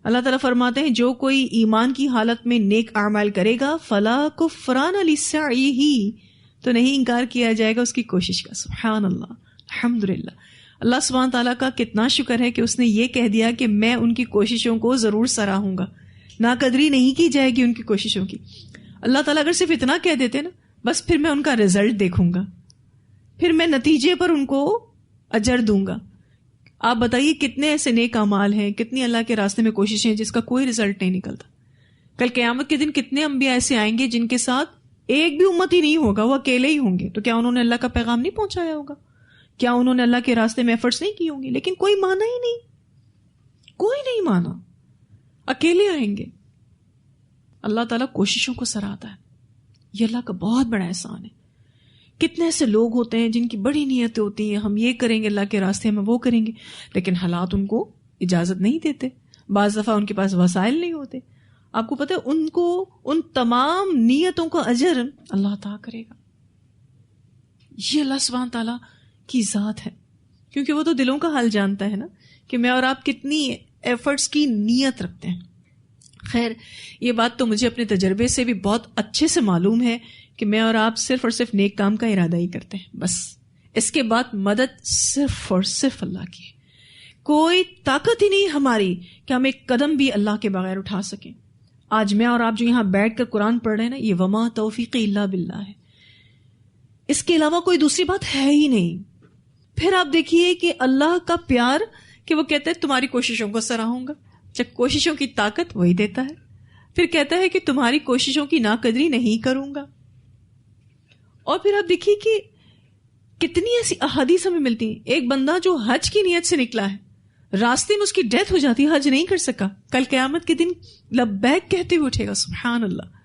اللہ تعالیٰ فرماتے ہیں جو کوئی ایمان کی حالت میں نیک اعمال کرے گا فلا کفران لسعیہ، تو نہیں انکار کیا جائے گا اس کی کوشش کا. سبحان اللہ، الحمدللہ. اللہ سبحانہ تعالیٰ کا کتنا شکر ہے کہ اس نے یہ کہہ دیا کہ میں ان کی کوششوں کو ضرور سراہوں گا، ناقدری نہیں کی جائے گی ان کی کوششوں کی. اللہ تعالیٰ اگر صرف اتنا کہہ دیتے نا، بس پھر میں ان کا رزلٹ دیکھوں گا، پھر میں نتیجے پر ان کو اجر دوں گا. آپ بتائیے کتنے ایسے نیک اعمال ہیں، کتنی اللہ کے راستے میں کوششیں جس کا کوئی رزلٹ نہیں نکلتا. کل قیامت کے دن کتنے انبیاء ایسے آئیں گے جن کے ساتھ ایک بھی امتی نہیں ہوگا، وہ اکیلے ہی ہوں گے. تو کیا انہوں نے اللہ کا پیغام نہیں پہنچایا ہوگا؟ کیا انہوں نے اللہ کے راستے میں ایفرٹس نہیں کی ہوں گی؟ لیکن کوئی مانا ہی نہیں، کوئی نہیں مانا، اکیلے آئیں گے. اللہ تعالیٰ کوششوں کو سراہتا ہے، یہ اللہ کا بہت بڑا احسان ہے. کتنے ایسے لوگ ہوتے ہیں جن کی بڑی نیتیں ہوتی ہیں، ہم یہ کریں گے اللہ کے راستے میں، وہ کریں گے، لیکن حالات ان کو اجازت نہیں دیتے. بعض دفعہ ان کے پاس وسائل نہیں ہوتے. آپ کو پتہ ہے ان کو ان تمام نیتوں کا اجر اللہ عطا کرے گا. یہ اللہ سبحانہ تعالیٰ کی ذات ہے، کیونکہ وہ تو دلوں کا حال جانتا ہے نا کہ میں اور آپ کتنی ایفرٹس کی نیت رکھتے ہیں. خیر، یہ بات تو مجھے اپنے تجربے سے بھی بہت اچھے سے معلوم ہے کہ میں اور آپ صرف اور صرف نیک کام کا ارادہ ہی کرتے ہیں، بس اس کے بعد مدد صرف اور صرف اللہ کی ہے. کوئی طاقت ہی نہیں ہماری کہ ہم ایک قدم بھی اللہ کے بغیر اٹھا سکیں. آج میں اور آپ جو یہاں بیٹھ کر قرآن پڑھ رہے ہیں نا، یہ وما توفیقی الا باللہ ہے، اس کے علاوہ کوئی دوسری بات ہے ہی نہیں. پھر آپ دیکھیے کہ اللہ کا پیار کہ وہ کہتا ہے تمہاری کوششوں کو سراہوں گا. جب کوششوں کی طاقت وہی دیتا ہے، پھر کہتا ہے کہ تمہاری کوششوں کی ناقدری نہیں کروں گا. اور پھر آپ دیکھیے کہ کتنی ایسی احادیث ہمیں ملتی ہیں. ایک بندہ جو حج کی نیت سے نکلا ہے، راستے میں اس کی ڈیتھ ہو جاتی ہے، حج نہیں کر سکا، کل قیامت کے دن لبیک کہتے ہوئے اٹھے گا. سبحان اللہ.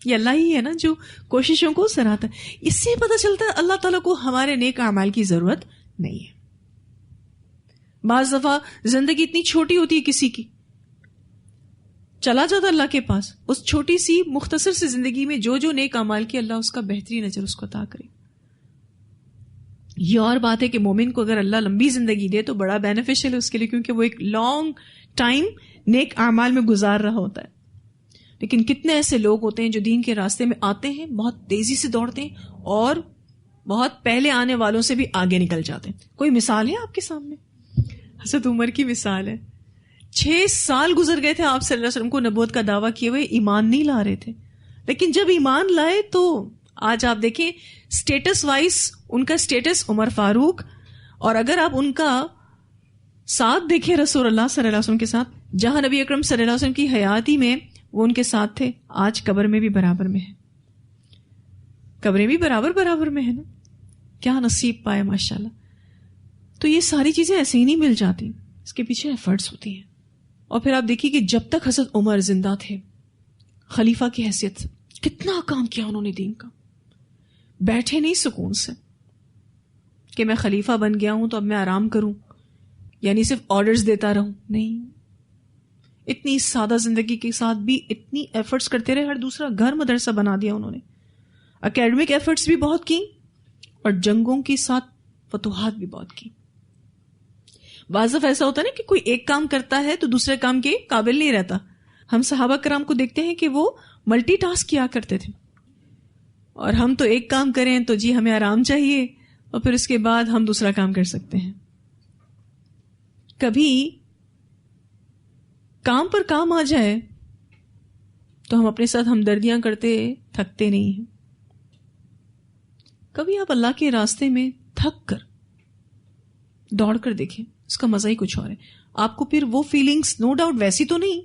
یہ اللہ ہی ہے نا جو کوششوں کو سراہتا ہے. اس سے پتہ چلتا ہے اللہ تعالیٰ کو ہمارے نیک اعمال کی ضرورت نہیں ہے. بعض دفعہ زندگی اتنی چھوٹی ہوتی ہے کسی کی، چلا جاتا اللہ کے پاس، اس چھوٹی سی مختصر سی زندگی میں جو جو نیک اعمال کی اللہ اس کا بہترین اجر اس کو عطا کرے. یہ اور بات ہے کہ مومن کو اگر اللہ لمبی زندگی دے تو بڑا بینیفیشل ہے اس کے لیے، کیونکہ وہ ایک لانگ ٹائم نیک اعمال میں گزار رہا ہوتا ہے. لیکن کتنے ایسے لوگ ہوتے ہیں جو دین کے راستے میں آتے ہیں، بہت تیزی سے دوڑتے ہیں اور بہت پہلے آنے والوں سے بھی آگے نکل جاتے ہیں. کوئی مثال ہے آپ کے سامنے؟ حضرت عمر کی مثال ہے. 6 سال گزر گئے تھے آپ صلی اللہ علیہ وسلم کو نبوت کا دعویٰ کیے ہوئے، ایمان نہیں لا رہے تھے. لیکن جب ایمان لائے تو آج آپ دیکھیں سٹیٹس وائز ان کا سٹیٹس عمر فاروق، اور اگر آپ ان کا ساتھ دیکھیں رسول اللہ صلی اللہ علیہ وسلم کے ساتھ، جہاں نبی اکرم صلی اللہ علیہ وسلم کی حیاتی میں وہ ان کے ساتھ تھے، آج قبر میں بھی برابر میں ہے. قبریں بھی برابر میں ہے نا، کیا نصیب پائے ماشاءاللہ. تو یہ ساری چیزیں ایسے ہی نہیں مل جاتی، اس کے پیچھے ایفرٹس ہوتی ہیں. اور پھر آپ دیکھیے کہ جب تک حضرت عمر زندہ تھے خلیفہ کی حیثیت سے کتنا کام کیا انہوں نے دین کا. بیٹھے نہیں سکون سے کہ میں خلیفہ بن گیا ہوں تو اب میں آرام کروں، یعنی صرف آرڈرز دیتا رہوں، نہیں. اتنی سادہ زندگی کے ساتھ بھی اتنی ایفرٹس کرتے رہے. ہر دوسرا گھر مدرسہ بنا دیا انہوں نے. اکیڈمک ایفرٹس بھی بہت کی اور جنگوں کے ساتھ فتوحات بھی بہت کی. بعض دفعہ ایسا ہوتا ہے نا کہ کوئی ایک کام کرتا ہے تو دوسرے کام کے قابل نہیں رہتا. ہم صحابہ کرام کو دیکھتے ہیں کہ وہ ملٹی ٹاسک کیا کرتے تھے، اور ہم تو ایک کام کریں تو جی ہمیں آرام چاہیے اور پھر اس کے بعد ہم دوسرا کام کر سکتے ہیں. کبھی کام پر کام آ جائے تو ہم اپنے ساتھ ہمدردیاں کرتے تھکتے نہیں ہیں. کبھی آپ اللہ کے راستے میں تھک کر دوڑ کر دیکھیں، اس کا مزہ ہی کچھ اور ہے. آپ کو پھر وہ فیلنگز نو ڈاؤٹ ویسی تو نہیں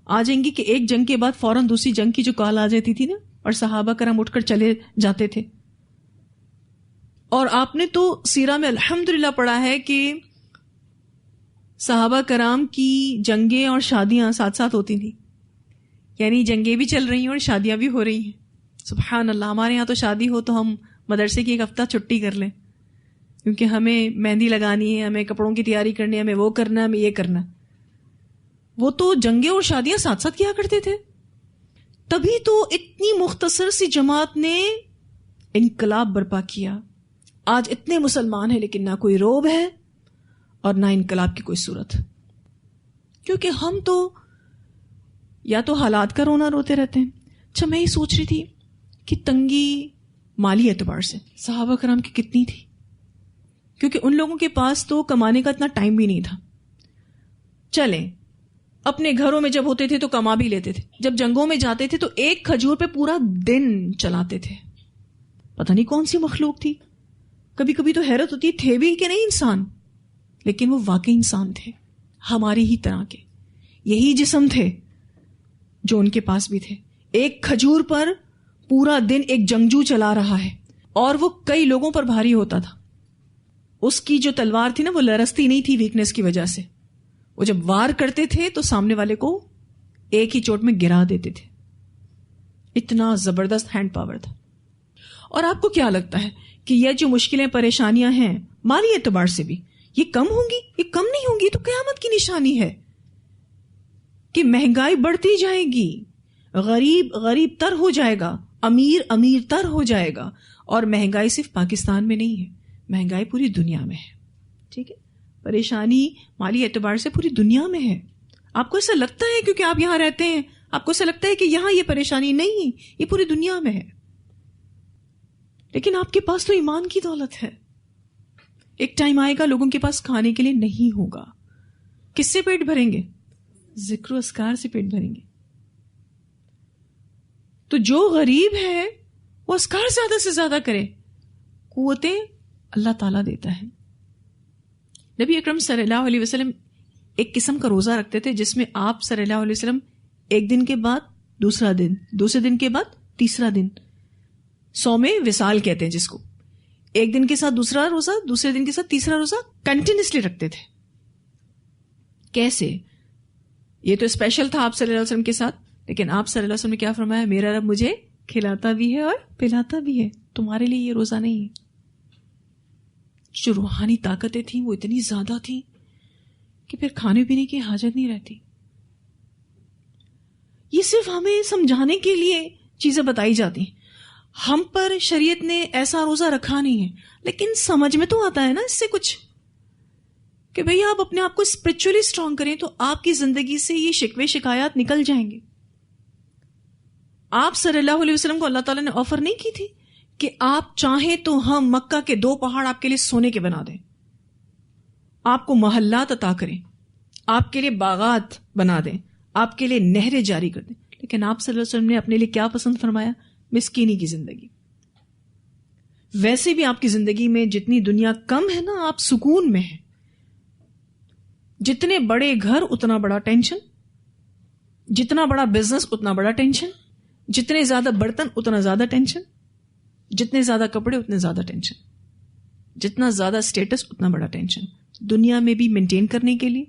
آ جائیں گی کہ ایک جنگ کے بعد فوراً دوسری جنگ کی جو کال آ جاتی تھی نا، اور صحابہ کرام اٹھ کر چلے جاتے تھے. اور آپ نے تو سیرہ میں الحمدللہ پڑھا ہے کہ صحابہ کرام کی جنگیں اور شادیاں ساتھ ساتھ ہوتی تھیں، یعنی جنگیں بھی چل رہی ہیں اور شادیاں بھی ہو رہی ہیں. سبحان اللہ. ہمارے ہاں تو شادی ہو تو ہم مدرسے کی ایک ہفتہ چھٹی کر لیں، کیونکہ ہمیں مہندی لگانی ہے، ہمیں کپڑوں کی تیاری کرنی ہے، ہمیں وہ کرنا ہے، ہمیں یہ کرنا ہے. وہ تو جنگیں اور شادیاں ساتھ ساتھ کیا کرتے تھے. تبھی تو اتنی مختصر سی جماعت نے انقلاب برپا کیا. آج اتنے مسلمان ہیں لیکن نہ کوئی روب ہے اور نہ انقلاب کی کوئی صورت، کیونکہ ہم تو یا تو حالات کا رونا روتے رہتے ہیں. اچھا میں یہ سوچ رہی تھی کہ تنگی مالی اعتبار سے صحابہ کرام کی کتنی تھی، کیونکہ ان لوگوں کے پاس تو کمانے کا اتنا ٹائم بھی نہیں تھا. چلیں اپنے گھروں میں جب ہوتے تھے تو کما بھی لیتے تھے، جب جنگوں میں جاتے تھے تو ایک کھجور پہ پورا دن چلاتے تھے. پتہ نہیں کون سی مخلوق تھی. کبھی کبھی تو حیرت ہوتی تھے بھی کہ نہیں انسان، لیکن وہ واقعی انسان تھے، ہماری ہی طرح کے. یہی جسم تھے جو ان کے پاس بھی تھے. ایک کھجور پر پورا دن ایک جنگجو چلا رہا ہے اور وہ کئی لوگوں پر بھاری ہوتا تھا. اس کی جو تلوار تھی نا وہ لرزتی نہیں تھی ویکنس کی وجہ سے. وہ جب وار کرتے تھے تو سامنے والے کو ایک ہی چوٹ میں گرا دیتے تھے. اتنا زبردست ہینڈ پاور تھا. اور آپ کو کیا لگتا ہے کہ یہ جو مشکلیں پریشانیاں ہیں مالی اعتبار سے بھی یہ کم ہوں گی؟ یہ کم نہیں ہوں گی. تو قیامت کی نشانی ہے کہ مہنگائی بڑھتی جائے گی، غریب غریب تر ہو جائے گا، امیر امیر تر ہو جائے گا. اور مہنگائی صرف پاکستان میں نہیں ہے، مہنگائی پوری دنیا میں ہے. ٹھیک ہے، پریشانی مالی اعتبار سے پوری دنیا میں ہے. آپ کو ایسا لگتا ہے کیونکہ آپ یہاں رہتے ہیں، آپ کو ایسا لگتا ہے کہ یہاں یہ پریشانی نہیں، یہ پوری دنیا میں ہے. لیکن آپ کے پاس تو ایمان کی دولت ہے. ایک ٹائم آئے گا لوگوں کے پاس کھانے کے لیے نہیں ہوگا. کس سے پیٹ بھریں گے؟ ذکر و اذکار سے پیٹ بھریں گے. تو جو غریب ہے وہ اذکار زیادہ سے زیادہ کرے. قوتیں اللہ تعالیٰ دیتا ہے. نبی اکرم صلی اللہ علیہ وسلم ایک قسم کا روزہ رکھتے تھے جس میں آپ صلی اللہ علیہ وسلم ایک دن کے بعد دوسرا دن، دوسرے دن کے بعد تیسرا دن، صوم وصال کہتے ہیں جس کو، ایک دن کے ساتھ دوسرا روزہ، دوسرے دن کے ساتھ تیسرا روزہ کنٹینیوسلی رکھتے تھے. کیسے؟ یہ تو اسپیشل تھا آپ صلی اللہ علیہ وسلم کے ساتھ، لیکن آپ صلی اللہ علیہ وسلم نے کیا فرمایا؟ میرا رب مجھے کھلاتا بھی ہے اور پلاتا بھی ہے، تمہارے لیے یہ روزہ نہیں ہے. جو روحانی طاقتیں تھیں وہ اتنی زیادہ تھیں کہ پھر کھانے پینے کی حاجت نہیں رہتی. یہ صرف ہمیں سمجھانے کے لیے چیزیں بتائی جاتی ہیں. ہم پر شریعت نے ایسا روزہ رکھا نہیں ہے، لیکن سمجھ میں تو آتا ہے نا اس سے کچھ کہ بھئی آپ اپنے آپ کو اسپرچولی اسٹرانگ کریں تو آپ کی زندگی سے یہ شکوے شکایات نکل جائیں گے. آپ صلی اللہ علیہ وسلم کو اللہ تعالیٰ نے آفر نہیں کی تھی کہ آپ چاہیں تو ہم مکہ کے 2 پہاڑ آپ کے لیے سونے کے بنا دیں، آپ کو محلات عطا کریں، آپ کے لیے باغات بنا دیں، آپ کے لیے نہریں جاری کر دیں. لیکن آپ صلی اللہ علیہ وسلم نے اپنے لیے کیا پسند فرمایا؟ مسکینی کی زندگی. ویسے بھی آپ کی زندگی میں جتنی دنیا کم ہے نا آپ سکون میں ہیں. جتنے بڑے گھر اتنا بڑا ٹینشن، جتنا بڑا بزنس اتنا بڑا ٹینشن، جتنے زیادہ برتن اتنا زیادہ ٹینشن، جتنے زیادہ کپڑے اتنے زیادہ ٹینشن، جتنا زیادہ اسٹیٹس اتنا بڑا ٹینشن. دنیا میں بھی مینٹین کرنے کے لیے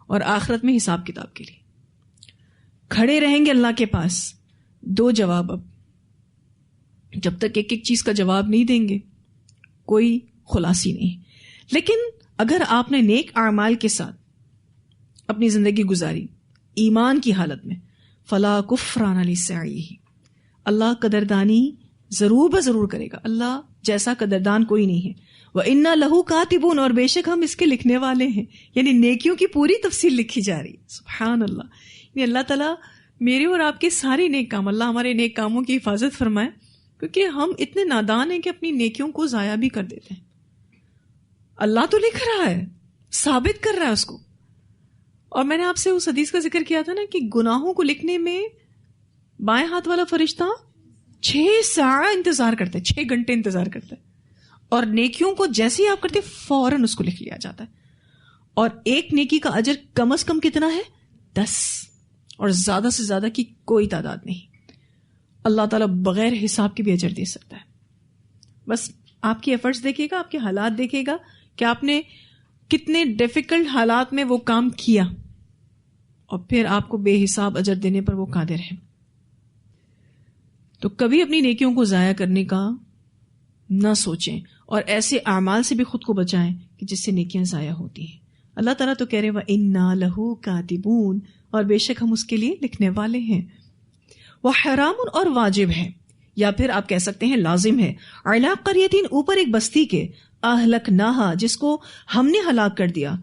اور آخرت میں حساب کتاب کے لیے. کھڑے رہیں گے اللہ کے پاس 2 جواب. اب جب تک ایک ایک چیز کا جواب نہیں دیں گے کوئی خلاصی نہیں. لیکن اگر آپ نے نیک اعمال کے ساتھ اپنی زندگی گزاری ایمان کی حالت میں، فلا کفران لسعیہ، اللہ قدردانی ضرور بضرور کرے گا. اللہ جیسا قدردان کوئی نہیں ہے. وَإِنَّا لَهُ كَاتِبُونَ، اور بے شک ہم اس کے لکھنے والے ہیں. یعنی نیکیوں کی پوری تفصیل لکھی جا رہی ہے. سبحان اللہ. یعنی اللہ تعالیٰ میرے اور آپ کے سارے نیک کام، اللہ ہمارے نیک کاموں کی حفاظت فرمائے، کیونکہ ہم اتنے نادان ہیں کہ اپنی نیکیوں کو ضائع بھی کر دیتے ہیں. اللہ تو لکھ رہا ہے، ثابت کر رہا ہے اس کو. اور میں نے آپ سے اس حدیث کا ذکر کیا تھا نا کہ گناہوں کو لکھنے میں بائیں ہاتھ والا فرشتہ 6 ساعت انتظار کرتا ہے، 6 گھنٹے انتظار کرتا ہے. اور نیکیوں کو جیسے ہی آپ کرتے فوراً اس کو لکھ لیا جاتا ہے. اور ایک نیکی کا اجر کم از کم کتنا ہے؟ 10، اور زیادہ سے زیادہ کی کوئی تعداد نہیں. اللہ تعالیٰ بغیر حساب کے بھی اجر دے سکتا ہے. بس آپ کی ایفرٹس دیکھے گا, آپ کے حالات دیکھے گا کہ آپ نے کتنے ڈیفیکلٹ حالات میں وہ کام کیا, اور پھر آپ کو بے حساب اجر دینے پر وہ قادر ہے. تو کبھی اپنی نیکیوں کو ضائع کرنے کا نہ سوچیں, اور ایسے اعمال سے بھی خود کو بچائیں کہ جس سے نیکیاں ضائع ہوتی ہیں. اللہ تعالیٰ تو کہہ رہے وَإِنَّا لَهُ كَاتِبُونَ, اور بے شک ہم اس کے لیے لکھنے والے ہیں. وہ حرام اور واجب ہے, یا پھر آپ کہہ سکتے ہیں لازم ہے, عَلَىٰ قَرْيَةٍ, اوپر ایک بستی کے, أَهْلَكْنَاهَا, جس کو ہم نے ہلاک کر دیا,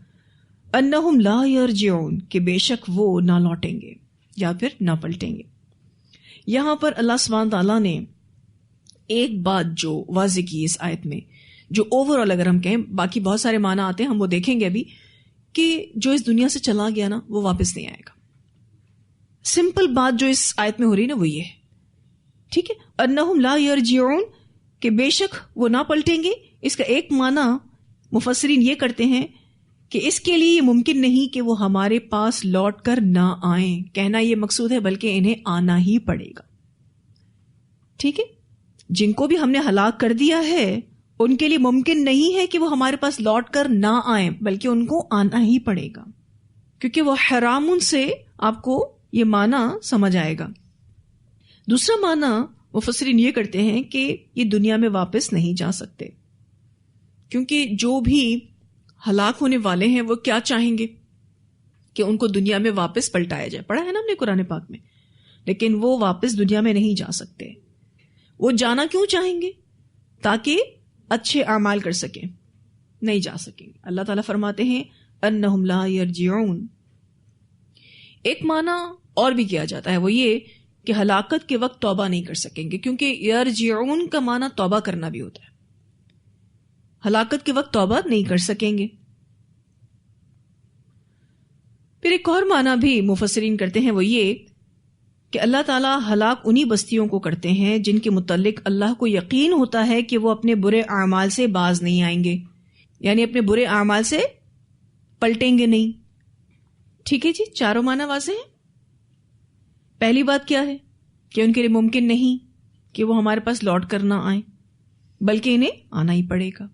أَنَّهُمْ لَا يَرْجِعُونَ, کہ بے شک وہ نہ لوٹیں گے یا پھر نہ پلٹیں گے. یہاں پر اللہ سبحانہ تعالیٰ نے ایک بات جو واضح کی اس آیت میں, جو اوور آل اگر ہم کہیں, باقی بہت سارے معنی آتے ہیں, ہم وہ دیکھیں گے ابھی, کہ جو اس دنیا سے چلا گیا نا وہ واپس نہیں آئے گا. سمپل بات جو اس آیت میں ہو رہی ہے نا وہ یہ ہے, ٹھیک ہے, انہم لا یرجعون, کہ بے شک وہ نہ پلٹیں گے. اس کا ایک معنی مفسرین یہ کرتے ہیں کہ اس کے لیے یہ ممکن نہیں کہ وہ ہمارے پاس لوٹ کر نہ آئیں, کہنا یہ مقصود ہے, بلکہ انہیں آنا ہی پڑے گا. ٹھیک ہے, جن کو بھی ہم نے ہلاک کر دیا ہے ان کے لیے ممکن نہیں ہے کہ وہ ہمارے پاس لوٹ کر نہ آئیں, بلکہ ان کو آنا ہی پڑے گا, کیونکہ وہ حرام سے آپ کو یہ معنی سمجھ آئے گا. دوسرا معنی مفسرین یہ کرتے ہیں کہ یہ دنیا میں واپس نہیں جا سکتے, کیونکہ جو بھی ہلاک ہونے والے ہیں وہ کیا چاہیں گے کہ ان کو دنیا میں واپس پلٹایا جائے. پڑھا ہے نا ہم نے قرآن پاک میں, لیکن وہ واپس دنیا میں نہیں جا سکتے. وہ جانا کیوں چاہیں گے؟ تاکہ اچھے اعمال کر سکیں, نہیں جا سکیں گے. اللہ تعالیٰ فرماتے ہیں انہم لا یرجعون. ایک معنی اور بھی کیا جاتا ہے, وہ یہ کہ ہلاکت کے وقت توبہ نہیں کر سکیں گے, کیونکہ یرجعون کا معنی توبہ کرنا بھی ہوتا ہے. ہلاکت کے وقت توبہ نہیں کر سکیں گے. پھر ایک اور معنی بھی مفسرین کرتے ہیں, وہ یہ کہ اللہ تعالیٰ ہلاک انہی بستیوں کو کرتے ہیں جن کے متعلق اللہ کو یقین ہوتا ہے کہ وہ اپنے برے اعمال سے باز نہیں آئیں گے, یعنی اپنے برے اعمال سے پلٹیں گے نہیں. ٹھیک ہے جی, چاروں معنی واضح ہیں. پہلی بات کیا ہے کہ ان کے لیے ممکن نہیں کہ وہ ہمارے پاس لوٹ کر نہ آئیں, بلکہ انہیں آنا ہی پڑے گا.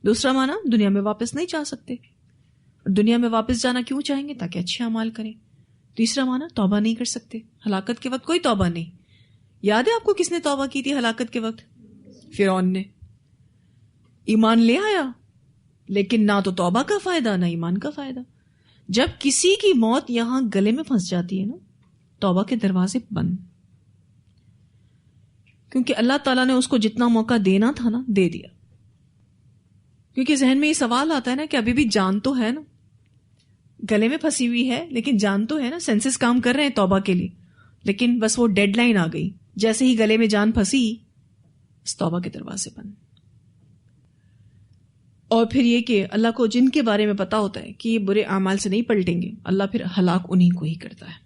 دوسرا معنی دنیا میں واپس نہیں جا سکتے, دنیا میں واپس جانا کیوں چاہیں گے؟ تاکہ اچھے اعمال کریں. تیسرا معنی توبہ نہیں کر سکتے, ہلاکت کے وقت کوئی توبہ نہیں. یاد ہے آپ کو کس نے توبہ کی تھی ہلاکت کے وقت؟ فرعون نے. ایمان لے آیا, لیکن نہ تو توبہ کا فائدہ نہ ایمان کا فائدہ. جب کسی کی موت یہاں گلے میں پھنس جاتی ہے نا, توبہ کے دروازے بند, کیونکہ اللہ تعالیٰ نے اس کو جتنا موقع دینا تھا نا دے دیا. کیونکہ ذہن میں یہ سوال آتا ہے نا کہ ابھی بھی جان تو ہے نا, گلے میں پھنسی ہوئی ہے لیکن جان تو ہے نا, سینسز کام کر رہے ہیں توبہ کے لیے, لیکن بس وہ ڈیڈ لائن آ گئی, جیسے ہی گلے میں جان پھنسی اس توبہ کے دروازے بند. اور پھر یہ کہ اللہ کو جن کے بارے میں پتا ہوتا ہے کہ یہ برے اعمال سے نہیں پلٹیں گے, اللہ پھر ہلاک انہی کو ہی کرتا ہے.